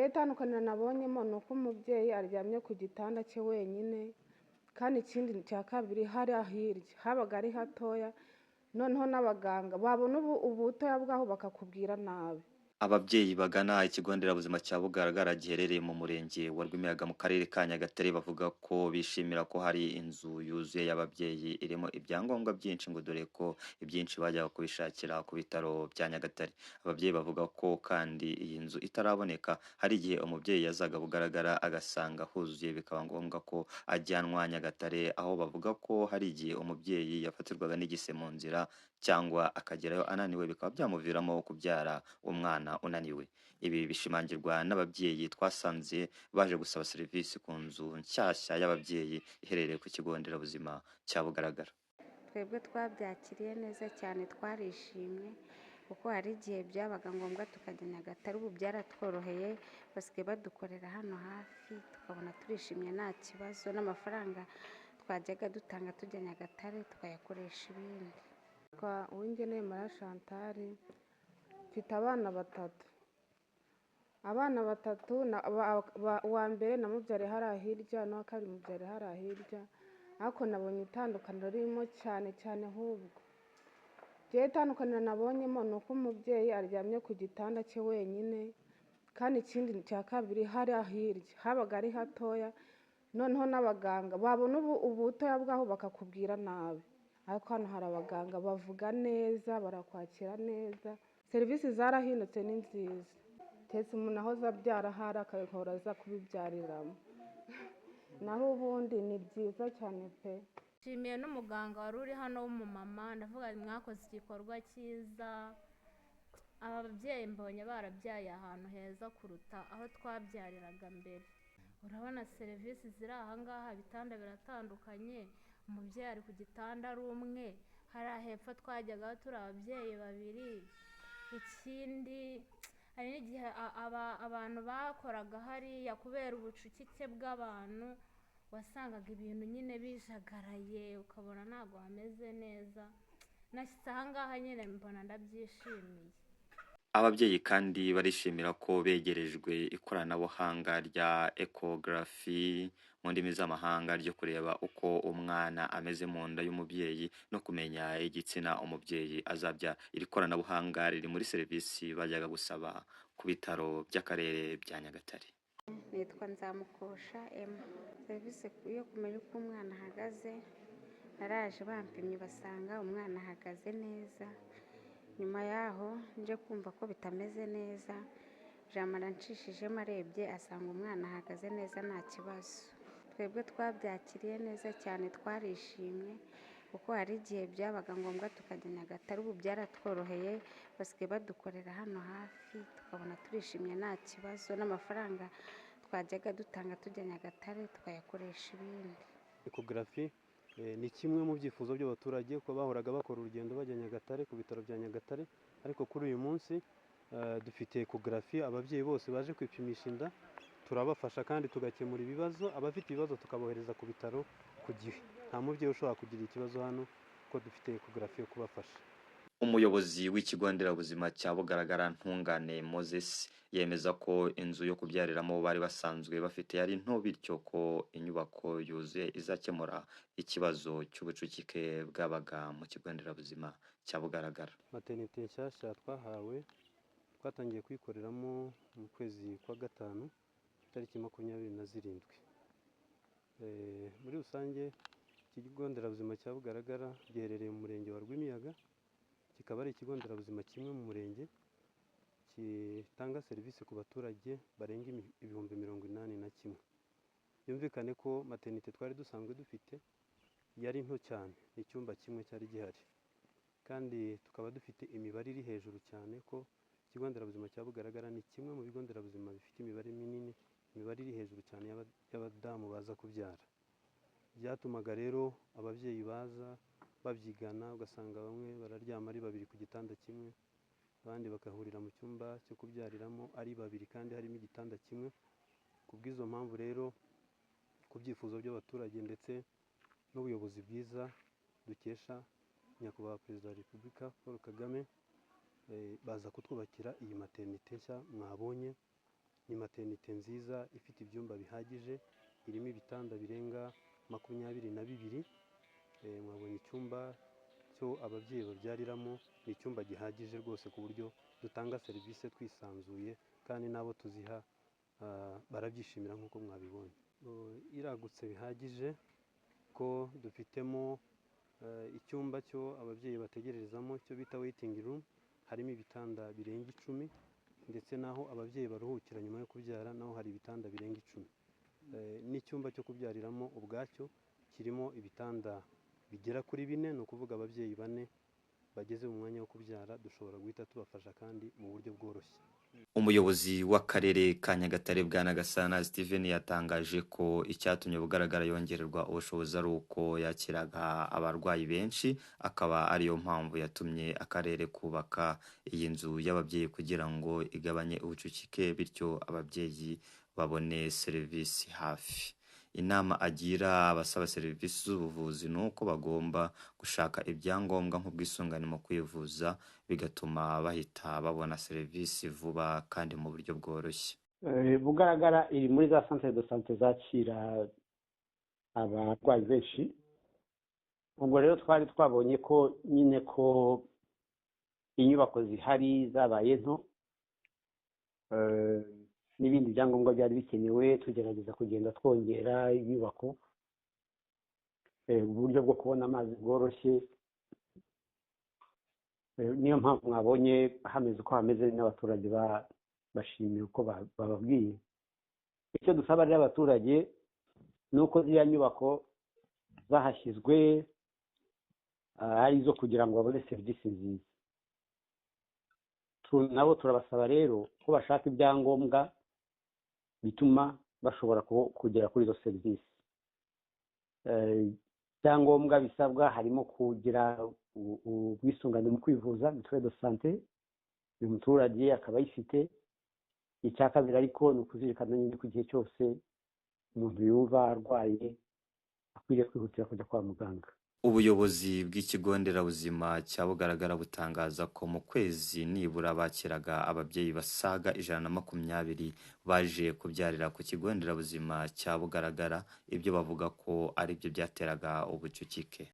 itandukaniro nabonyemo ni uko umubyeyi aryamye ku gitanda cye wenyine, kandi ikindi cya kabiri hariya hirya habaga ari hatoya, noneho n'abaganga babona ubutoya bwaho bakakubwira nabi. Ababyeyi bagana ikigo nderabuzima cya Bugaragara giherereye mu murenge wa Rwimiyaga mu karere ka Nyagatare bavuga ko bishimira ko hari inzu yuzuye y'ababyeyi irimo ibyangombwa byinshi ngo dore ko ibyinshi bajyaga kubishakira ku bitaro bya Nyagatare. Ababyeyi bavuga ko kandi iyi nzu itaraboneka hari igihe umubyeyi yazaga Bugaragara agasanga huzuye bikaba ngombwa ko ajyanwa Nyagatare, aho bavuga ko hari igihe umubyeyi yafatirwaga n'igise mu nzira cyangwa akagerayo ananiwe bikaba byamuviramo kubyara umwana unaniwe. Ibi bishimangirwa n'ababyeyi twasanze baje gusaba serivisi ku nzu nshyashya y'ababyeyi iherereye ku kigo nderabuzima cya Bugaragara. Twebwe twabyakiriye neza cyane, twarishimye kuko hari igihe byabaga ngombwa tukajya Nyagatare, ubu byaratworoheye basigaye badukorera hano hafi tukabona turishimye nta kibazo, n'amafaranga twajyaga dutanga tujya Nyagatare tukayakoresha ibindi. Uwingeneye Maria Chantal, mfite abana batatu, uwa mbere namubyariye hariya hirya n'uwa kabiri mubyariye hariya hirya, ariko nabonye itandukaniro ririmo cyane ahubwo. Itandukaniro nabonyemo ni uko umubyeyi aryamye ku gitanda cye wenyine, kandi ikindi cya kabiri hariya hirya habaga ari hatoya, noneho n'abaganga babona ubutoya bwaho bakakubwira nabi, ariko hano hari abaganga bavuga neza, barakwakira neza, serivisi zarahindutse ni nziza. Keretse umuntu ahoza abyara ahari akahora aza kubibyariramo, naho ubundi ni byiza cyane pe. Nshimiye n'umuganga wari uri hano w'umumama, ndavuga mwakoze igikorwa cyiza, aba babyeyi mbonye barabyaye ahantu heza kuruta aho twabyariraga mbere. Urabona serivisi ziri aha ngaha, ibitanda biratandukanye, umubyeyi ari ku gitanda ari umwe, hariya hepfo twajyaga turi ababyeyi babiri. Ikindi hari n'igihe abantu bakoraga hariya kubera ubucucike bw'abantu, wasangaga ibintu nyine bijagaraye ukabona ntabwo hameze neza. Nashyitse aha ngaha nyine mbona ndabyishimiye. Ababyeyi kandi barishimira ko begerejwe ikoranabuhanga rya ecography mu ndimi z'amahanga ryo kureba uko umwana ameze mu nda y'umubyeyi no kumenya igitsina umubyeyi azabyara. Iri koranabuhanga riri muri serivisi bajyaga gusaba ku bitaro by'akarere bya Nyagatare. Nitwa Nzamukosha Emma. Serivisi yo kumenya uko umwana ahagaze, naraje bampimye basanga umwana ahagaze neza. Nyuma yaho nje kumva ko bitameze neza, jamara nshishijemo arebye asanga umwana ahagaze neza nta kibazo. Twebwe twabyakiriye neza cyane, twarishimye kuko hari igihe byabaga ngombwa tukajya Nyagatare, ubu byaratworoheye basigaye badukorera hano hafi tukabona turishimye nta kibazo, n'amafaranga twajyaga dutanga tujya Nyagatare tukayakoresha ibindi. Ecography ni kimwe mu byifuzo by'abaturage ko bahoraga bakora urugendo bajya Nyagatare ku bitaro bya Nyagatare, ariko kuri uyu munsi dufite ecography. Ababyeyi bose baje kwipimisha inda turabafasha kandi tugakemura ibibazo, abafite ibibazo tukabohereza ku bitaro ku gihe. Nta mubyeyi ushobora kugira ikibazo hano kuko dufite ecography yo kubafasha. Umuyobozi w'ikigo nderabuzima cya Bugaragara Ntungane Moses yemeza ko inzu yo kubyariramo bari basanzwe bafite yari nto, bityo ko inyubako yuzuye izakemura ikibazo cy'ubucucike bwabaga mu kigo nderabuzima cya Bugaragara. Maternité nshyashya twahawe twatangiye kuyikoreramo mu kwezi kwa gatanu tariki 27. Muri rusange ikigo nderabuzima cya Bugaragara giherereye mu murenge wa Rwimiyaga, kikaba ari ikigo nderabuzima kimwe mu murenge gitanga serivisi ku baturage barenga 81,000. Byumvikane ko maternité twari dusanzwe dufite yari nto cyane, icyumba kimwe cyari gihari, kandi tukaba dufite imibare iri hejuru cyane ko ikigo nderabuzima cya Bugaragara ni kimwe mu bigo nderabuzima bifite imibare minini, imibare iri hejuru cyane y'abadamu baza kubyara. Byatumaga rero ababyeyi baza babyigana, ugasanga bamwe bararyama ari babiri ku gitanda kimwe, abandi bakahurira mu cyumba cyo kubyariramo ari babiri kandi harimo igitanda kimwe. Ku bw'izo mpamvu rero, ku byifuzo by'abaturage ndetse n'ubuyobozi bwiza dukesha nyakubahwa Perezida wa Repubulika Paul Kagame, baza kutwubakira iyi maternité nshya mwabonye, ni maternite nziza ifite ibyumba bihagije, irimo ibitanda birenga 22. Mwabonye icyumba cyo ababyeyi babyariramo, ni icyumba gihagije rwose ku buryo dutanga serivisi twisanzuye, kandi n'abo tuziha barabyishimira nk'uko mwabibonye. Iragutse bihagije ko dufitemo icyumba cyo ababyeyi bategererezamo cyo bita waiting room, harimo ibitanda birenga 10, ndetse naho ababyeyi baruhukira nyuma yo kubyara naho hari ibitanda birenga 10. N'icyumba cyo kubyariramo ubwacyo kirimo ibitanda bigera kuri 4, ni ukuvuga ababyeyi 4 bageze mu mwanya wo kubyara dushobora guhita tubafasha kandi mu buryo bworoshye. Umuyobozi w'akarere ka Nyagatare Bwana Gasana Steven yatangaje ko icyatumye bugaragara yongererwa ubushobozi ari uko yakiraga abarwayi benshi, akaba ariyo mpamvu yatumye akarere kubaka iyi nzu y'ababyeyi kugira ngo igabanye ubucucike, bityo ababyeyi babone serivisi hafi. Inama agira abasaba serivisi z'ubuvuzi ni uko bagomba gushaka ibyangombwa nk'ubwisungane mu kwivuza, bigatuma bahita babona serivisi vuba kandi mu buryo bworoshye. Bugaragara iri muri za centre de santé zakira abarwayi benshi. Ubwo rero twari twabonye ko nyine ko inyubako zihari zabaye nto, n'ibindi byangombwa byari bikenewe, tugerageza kugenda twongera inyubako, uburyo bwo kubona amazi bworoshye. Niyo mpamvu mwabonye hameze uko hameze, n'abaturage bashimiye uko bababwiye. Icyo dusaba rero abaturage ni uko ziriya nyubako zahashyizwe ari izo kugira ngo babone serivisi nziza. Nabo turabasaba rero ko bashaka ibyangombwa bituma bashobora kugera kuri izo serivisi. Ibyangombwa bisabwa harimo kugira ubwisungane mu kwivuza, mutuelle de santé, buri muturage akaba ayifite. Icya kabiri ariko ni ukuzirikana nyine ku gihe cyose umuntu yumva arwaye akwiriye kwihutira kujya kwa muganga. Ubuyobozi bw'ikigo nderabuzima cya Bugaragara butangaza ko mu kwezi nibura bakiraga ababyeyi basaga 120 baje kubyarira ku kigo nderabuzima cya Bugaragara, ibyo bavuga ko ari byo byateraga ubucucike.